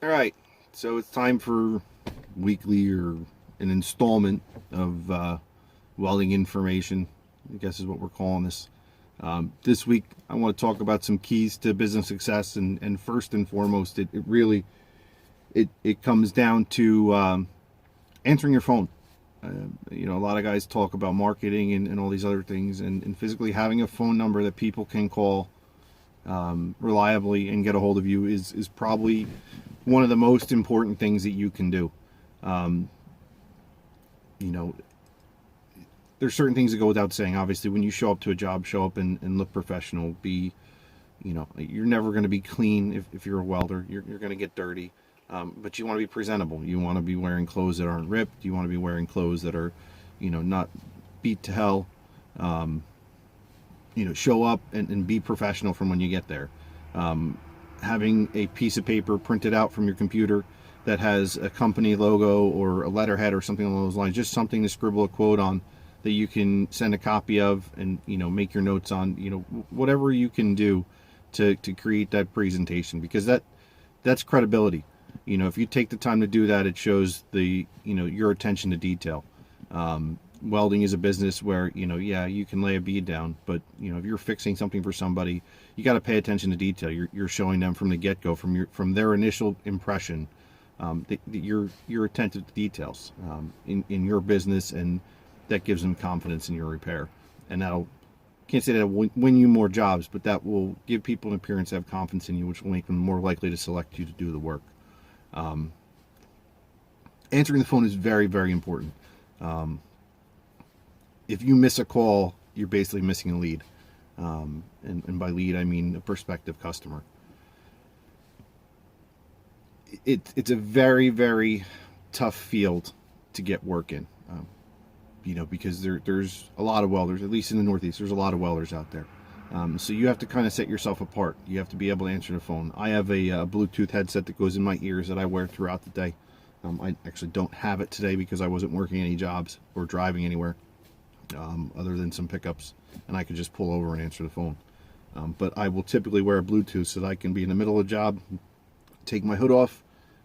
All right, so it's time for weekly or an installment of welding information, I guess is what we're calling this. This week, I want to talk about some keys to business success, and first and foremost, it really it comes down to answering your phone. A lot of guys talk about marketing and all these other things, and physically having a phone number that people can call reliably and get a hold of you is probably one of the most important things that you can do. Um, you know, there's certain things that go without saying. Obviously, when you show up to a job, show up and look professional. You're never going to be clean if you're a welder. You're going to get dirty. But you want to be presentable. You want to be wearing clothes that aren't ripped. You want to be wearing clothes that are, not beat to hell. Um, Show up and be professional from when you get there. Having a piece of paper printed out from your computer that has a company logo or a letterhead or something along those lines, just something to scribble a quote on that you can send a copy of and make your notes on, whatever you can do to create that presentation, because that's credibility. If you take the time to do that, it shows your attention to detail. Welding is a business where yeah, you can lay a bead down, but if you're fixing something for somebody, you got to pay attention to detail. You're showing them from the get-go, from their initial impression, that you're attentive to details in your business, and that gives them confidence in your repair, and can't say that will win you more jobs, but that will give people an appearance to have confidence in you, which will make them more likely to select you to do the work. Answering the phone is very, very important. If you miss a call, you're basically missing a lead. And by lead, I mean a prospective customer. It's a very, very tough field to get work in, because there's a lot of welders, at least in the Northeast, there's a lot of welders out there. So you have to kind of set yourself apart. You have to be able to answer the phone. I have a Bluetooth headset that goes in my ears that I wear throughout the day. I actually don't have it today because I wasn't working any jobs or driving anywhere. Other than some pickups, and I could just pull over and answer the phone. But I will typically wear a Bluetooth so that I can be in the middle of a job, take my hood off,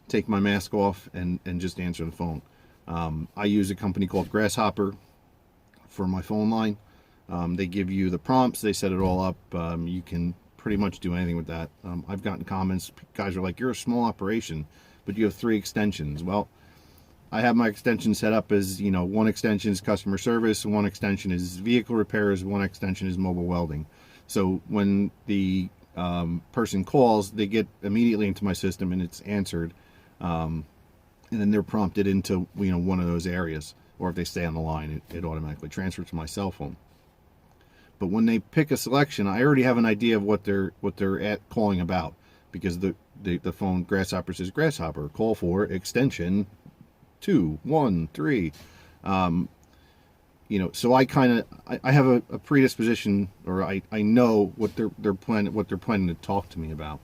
take my mask off, and just answer the phone. I use a company called Grasshopper for my phone line. They give you the prompts, they set it all up. You can pretty much do anything with that. I've gotten comments, guys are like, you're a small operation, but you have 3 extensions. Well, I have my extension set up as, one extension is customer service, one extension is vehicle repairs, one extension is mobile welding. So when the person calls, they get immediately into my system and it's answered. And then they're prompted into, one of those areas. Or if they stay on the line, it automatically transfers to my cell phone. But when they pick a selection, I already have an idea of what they're calling about, because the phone Grasshopper says Grasshopper, call for extension 2, 1, 3. So I have a predisposition, or I know what they're planning to talk to me about.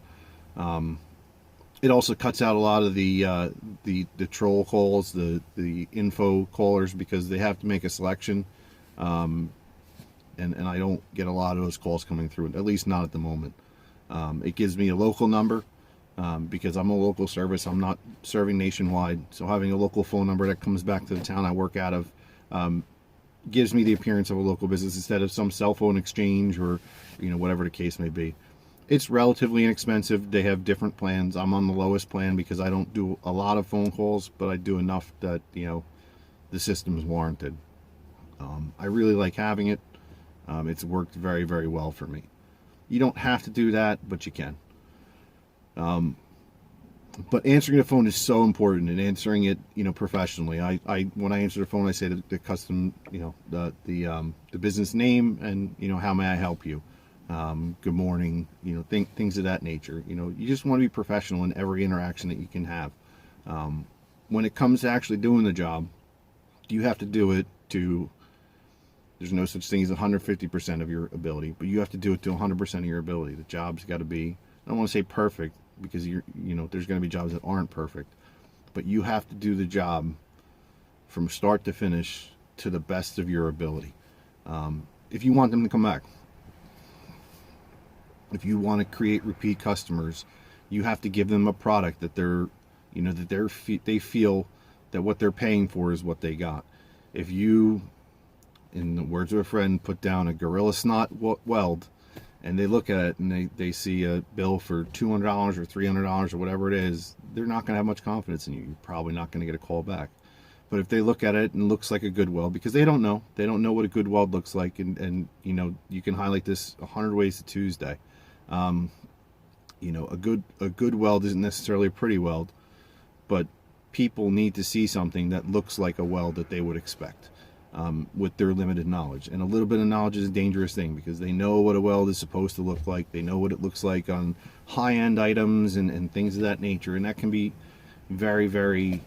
It also cuts out a lot of the troll calls, the info callers, because they have to make a selection. And I don't get a lot of those calls coming through, at least not at the moment. It gives me a local number. Because I'm a local service, I'm not serving nationwide. So having a local phone number that comes back to the town I work out of gives me the appearance of a local business instead of some cell phone exchange or, whatever the case may be. It's relatively inexpensive. They have different plans. I'm on the lowest plan because I don't do a lot of phone calls, but I do enough that, the system is warranted. I really like having it. It's worked very, very well for me. You don't have to do that, but you can. But answering the phone is so important, and answering it, professionally. When I answer the phone, I say the custom, the business name, and how may I help you? Good morning, things of that nature. You just want to be professional in every interaction that you can have. When it comes to actually doing the job, you have to do it to. There's no such thing as 150% of your ability, but you have to do it to 100% of your ability. The job's got to be. I don't want to say perfect, because there's going to be jobs that aren't perfect, but you have to do the job from start to finish to the best of your ability. If you want them to come back, if you want to create repeat customers, you have to give them a product that they're that they feel that what they're paying for is what they got. If you, in the words of a friend, put down a gorilla snot weld, and they look at it and they see a bill for $200 or $300 or whatever it is, they're not going to have much confidence in you. You're probably not going to get a call back. But if they look at it and it looks like a good weld, because they don't know what a good weld looks like, and you can highlight this 100 ways to Tuesday. A good weld isn't necessarily a pretty weld, but people need to see something that looks like a weld that they would expect. With their limited knowledge. And a little bit of knowledge is a dangerous thing, because they know what a weld is supposed to look like. They know what it looks like on high-end items and things of that nature. And that can be very, very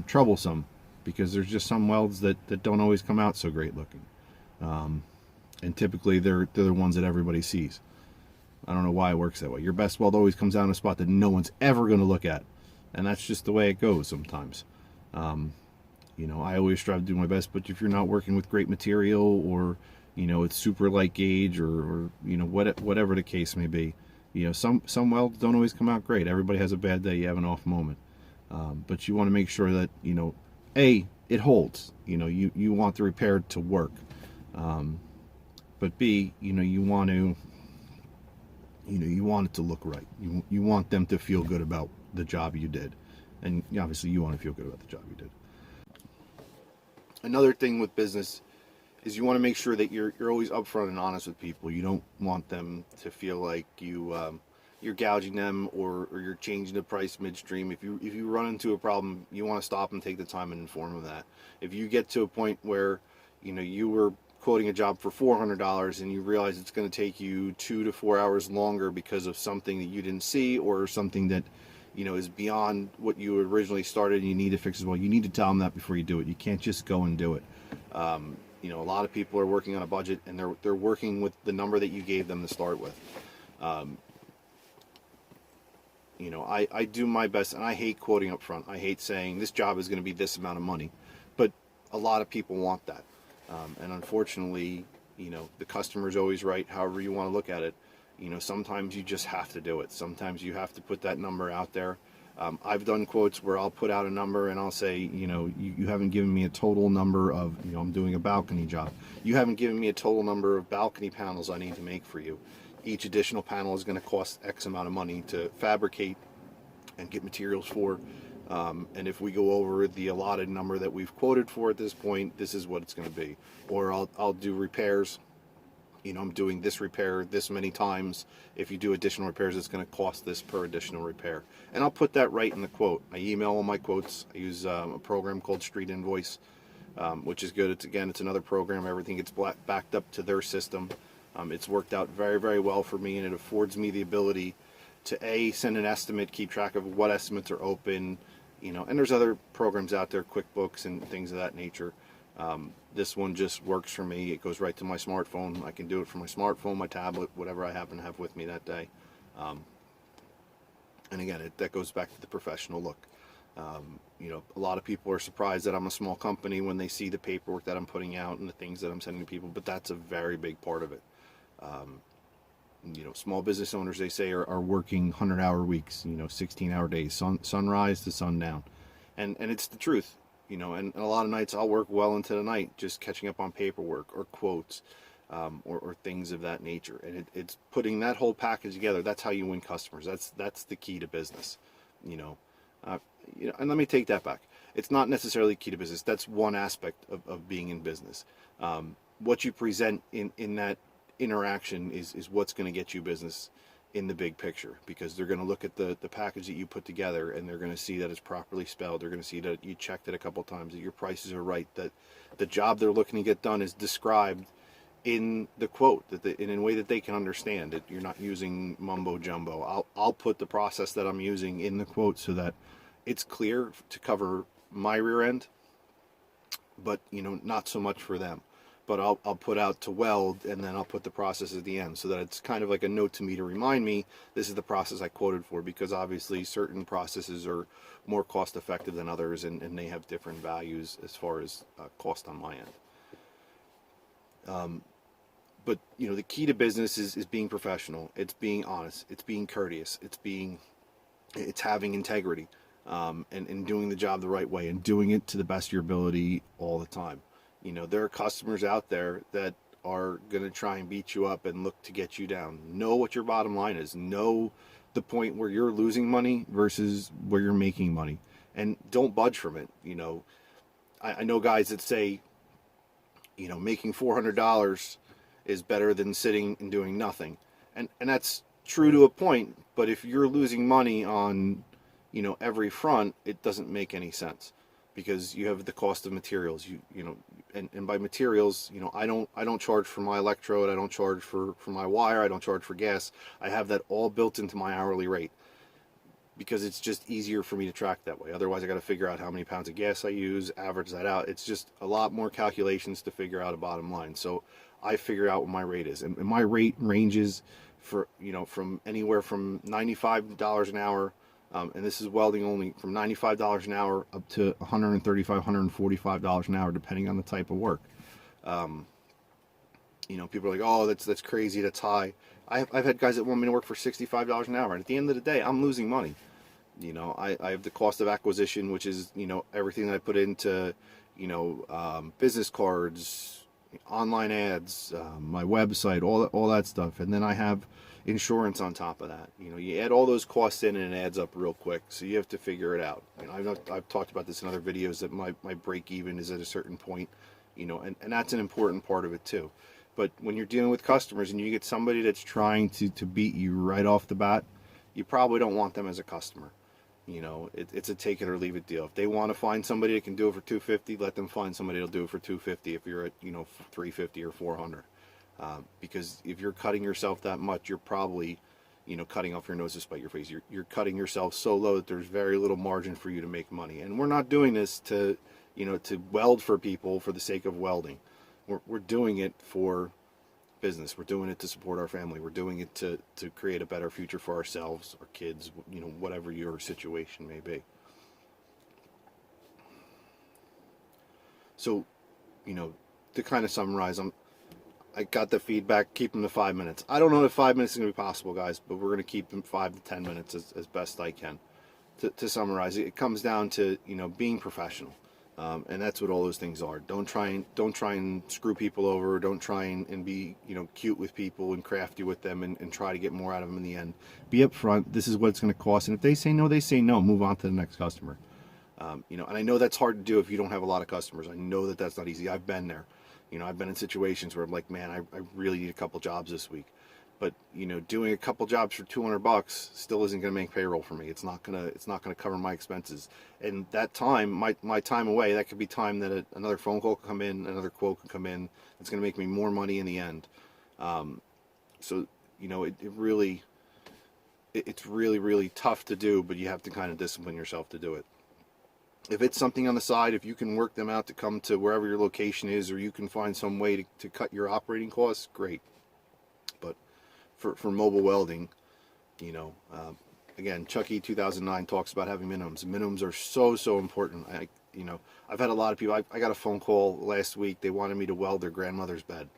troublesome, because there's just some welds that don't always come out so great looking. And typically they're the ones that everybody sees. I don't know why it works that way. Your best weld always comes out in a spot that no one's ever going to look at. And that's just the way it goes sometimes. I always strive to do my best, but if you're not working with great material, or it's super light gauge, or whatever the case may be, some welds don't always come out great. Everybody has a bad day. You have an off moment, but you want to make sure that it holds. You want the repair to work, but B, you want it to look right. You want them to feel good about the job you did, and obviously you want to feel good about the job you did. Another thing with business is you want to make sure that you're always upfront and honest with people. You don't want them to feel like you're gouging them, or you're changing the price midstream. If you run into a problem, you want to stop and take the time and inform them that. If you get to a point where you were quoting a job for $400 and you realize it's going to take you 2 to 4 hours longer because of something that you didn't see, or something that is beyond what you originally started and you need to fix as well, you need to tell them that before you do it. You can't just go and do it. A lot of people are working on a budget, and they're working with the number that you gave them to start with. I do my best, and I hate quoting up front. I hate saying this job is going to be this amount of money, but a lot of people want that. And unfortunately, the customer's always right, however you want to look at it. Sometimes you just have to do it. Sometimes you have to put that number out there. I've done quotes where I'll put out a number and I'll say, you haven't given me a total number of, I'm doing a balcony job. You haven't given me a total number of balcony panels I need to make for you. Each additional panel is going to cost X amount of money to fabricate and get materials for. And if we go over the allotted number that we've quoted for at this point, this is what it's going to be. Or I'll do repairs. I'm doing this repair this many times. If you do additional repairs, it's going to cost this per additional repair. And I'll put that right in the quote. I email all my quotes. I use a program called Street Invoice, which is good. It's another program. Everything gets backed up to their system. It's worked out very, very well for me, and it affords me the ability to send an estimate, keep track of what estimates are open, and there's other programs out there, QuickBooks and things of that nature. This one just works for me. It goes right to my smartphone. I can do it from my smartphone, my tablet, whatever I happen to have with me that day. And again, that goes back to the professional look. A lot of people are surprised that I'm a small company when they see the paperwork that I'm putting out and the things that I'm sending to people, but that's a very big part of it. Small business owners, they say, are working 100-hour weeks, 16-hour days, sunrise to sundown. And it's the truth. And a lot of nights I'll work well into the night just catching up on paperwork or quotes, or things of that nature. And it's putting that whole package together. That's how you win customers. That's the key to business. And let me take that back. It's not necessarily key to business. That's one aspect of being in business. What you present in that interaction is what's going to get you business in the big picture, because they're going to look at the package that you put together, and they're going to see that it's properly spelled. They're going to see that you checked it a couple times, that your prices are right, that the job they're looking to get done is described in the quote, in a way that they can understand it. You're not using mumbo jumbo. I'll put the process that I'm using in the quote so that it's clear to cover my rear end, but not so much for them. But I'll put out to weld, and then I'll put the process at the end, so that it's kind of like a note to me to remind me this is the process I quoted for, because obviously certain processes are more cost effective than others, and they have different values as far as cost on my end. But the key to business is being professional. It's being honest. It's being courteous. It's having integrity. and doing the job the right way and doing it to the best of your ability all the time. There are customers out there that are going to try and beat you up and look to get you down. Know what your bottom line is. Know the point where you're losing money versus where you're making money, and don't budge from it. I know guys that say, making $400 is better than sitting and doing nothing. And that's true to a point, but if you're losing money on, every front, it doesn't make any sense, because you have the cost of materials. And by materials, I don't charge for my electrode, I don't charge for my wire, I don't charge for gas. I have that all built into my hourly rate, because it's just easier for me to track that way. Otherwise, I got to figure out how many pounds of gas I use, average that out. It's just a lot more calculations to figure out a bottom line. So I figure out what my rate is, and my rate ranges from anywhere from $95 an hour, and this is welding only, from $95 an hour up to $135, $145 an hour, depending on the type of work. People are like, oh, that's crazy, that's high. I've had guys that want me to work for $65 an hour, and at the end of the day, I'm losing money. I have the cost of acquisition, which is, everything that I put into, business cards, online ads, my website, all that stuff. And then I have insurance on top of that. You add all those costs in and it adds up real quick. So you have to figure it out. I've talked about this in other videos, that my break even is at a certain point, and that's an important part of it too. But when you're dealing with customers and you get somebody that's trying to beat you right off the bat, you probably don't want them as a customer. It's a take it or leave it deal. If they want to find somebody that can do it for $250, let them find somebody that'll do it for $250 if you're at, $350 or $400. Because if you're cutting yourself that much, you're probably, cutting off your nose to spite your face. You're cutting yourself so low that there's very little margin for you to make money. And we're not doing this to weld for people for the sake of welding. We're doing it for business. We're doing it to support our family. We're doing it to create a better future for ourselves, our kids, whatever your situation may be. So, to kind of summarize, I got the feedback, keep them to 5 minutes. I don't know if 5 minutes is going to be possible, guys, but we're going to keep them 5 to 10 minutes as best I can. To summarize, it comes down to, being professional. And that's what all those things are. Don't try and screw people over. Don't try and be, cute with people and crafty with them and try to get more out of them in the end. Be upfront. This is what it's going to cost. And if they say no, they say no. Move on to the next customer. And I know that's hard to do if you don't have a lot of customers. I know that that's not easy. I've been there. I've been in situations where I'm like, man, I really need a couple jobs this week. But doing a couple jobs for $200 still isn't going to make payroll for me. It's not gonna cover my expenses. And that time, my time away, that could be time that another phone call could come in, another quote could come in. It's going to make me more money in the end. So it's really tough to do, but you have to kind of discipline yourself to do it. If it's something on the side, if you can work them out to come to wherever your location is, or you can find some way to cut your operating costs, great. But for mobile welding, again, Chucky 2009 talks about having minimums. Minimums are so important. I've had a lot of people. I got a phone call last week. They wanted me to weld their grandmother's bed.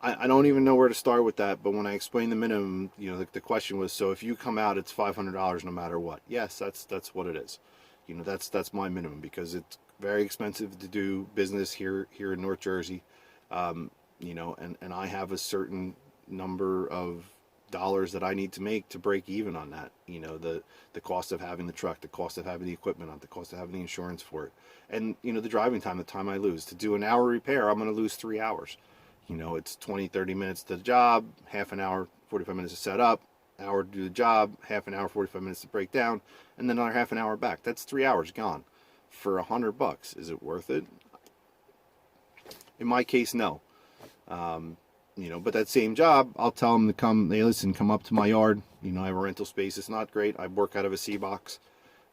I don't even know where to start with that. But when I explained the minimum, the question was, so if you come out, it's $500 no matter what. Yes, that's what it is. That's my minimum, because it's very expensive to do business here in North Jersey. And I have a certain number of dollars that I need to make to break even on that. The cost of having the truck, the cost of having the equipment on, the cost of having the insurance for it, and the driving time, the time I lose. To do an hour repair, I'm going to lose 3 hours. It's 20-30 minutes to the job, half an hour, 45 minutes to set up, hour to do the job, half an hour, 45 minutes to break down, and then another half an hour back. That's 3 hours gone for $100. Is it worth it? In my case, no. But that same job, I'll tell them to come. Hey, listen, come up to my yard. I have a rental space. It's not great. I work out of a C box,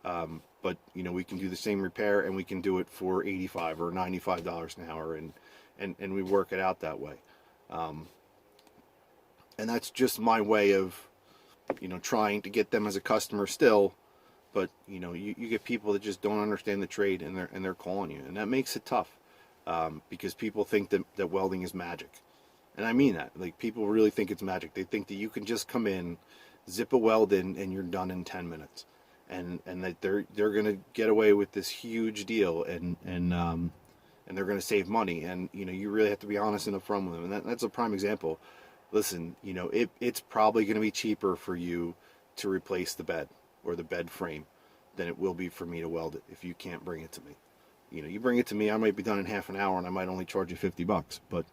but we can do the same repair, and we can do it for $85 or $95 an hour, and we work it out that way. And that's just my way of, trying to get them as a customer still. But you get people that just don't understand the trade, and they're calling you, and that makes it tough, because people think that welding is magic. And I mean that. Like, people really think it's magic. They think that you can just come in, zip a weld in, and you're done in 10 minutes. and that they're going to get away with this huge deal, and they're going to save money. And you really have to be honest and upfront with them. And that's a prime example. Listen, it's probably going to be cheaper for you to replace the bed or the bed frame than it will be for me to weld it if you can't bring it to me. You bring it to me, I might be done in half an hour, and I might only charge you $50. But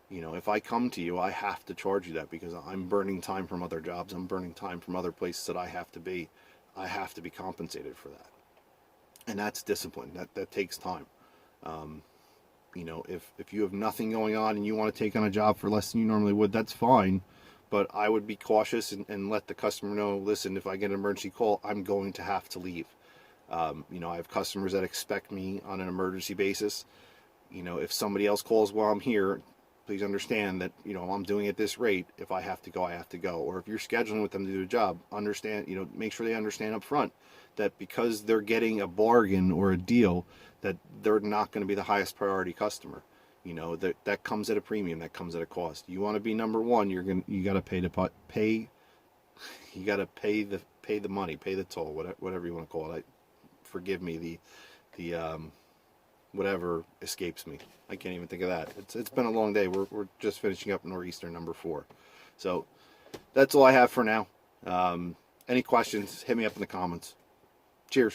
if I come to you, I have to charge you that, because I'm burning time from other jobs. I'm burning time from other places that I have to be. I have to be compensated for that. And that's discipline. That takes time. If you have nothing going on and you want to take on a job for less than you normally would, that's fine. But I would be cautious and let the customer know, listen, if I get an emergency call, I'm going to have to leave. I have customers that expect me on an emergency basis. If somebody else calls while I'm here, please understand that, I'm doing it at this rate. If I have to go, I have to go. Or if you're scheduling with them to do a job, understand, make sure they understand up front that because they're getting a bargain or a deal, that they're not going to be the highest priority customer. That comes at a premium, that comes at a cost. You want to be number one, you got to pay the money, pay the toll, whatever you want to call it. Forgive me, the whatever escapes me. I can't even think of that. It's been a long day. We're just finishing up Nor'easter number 4. So that's all I have for now. Any questions, hit me up in the comments. Cheers.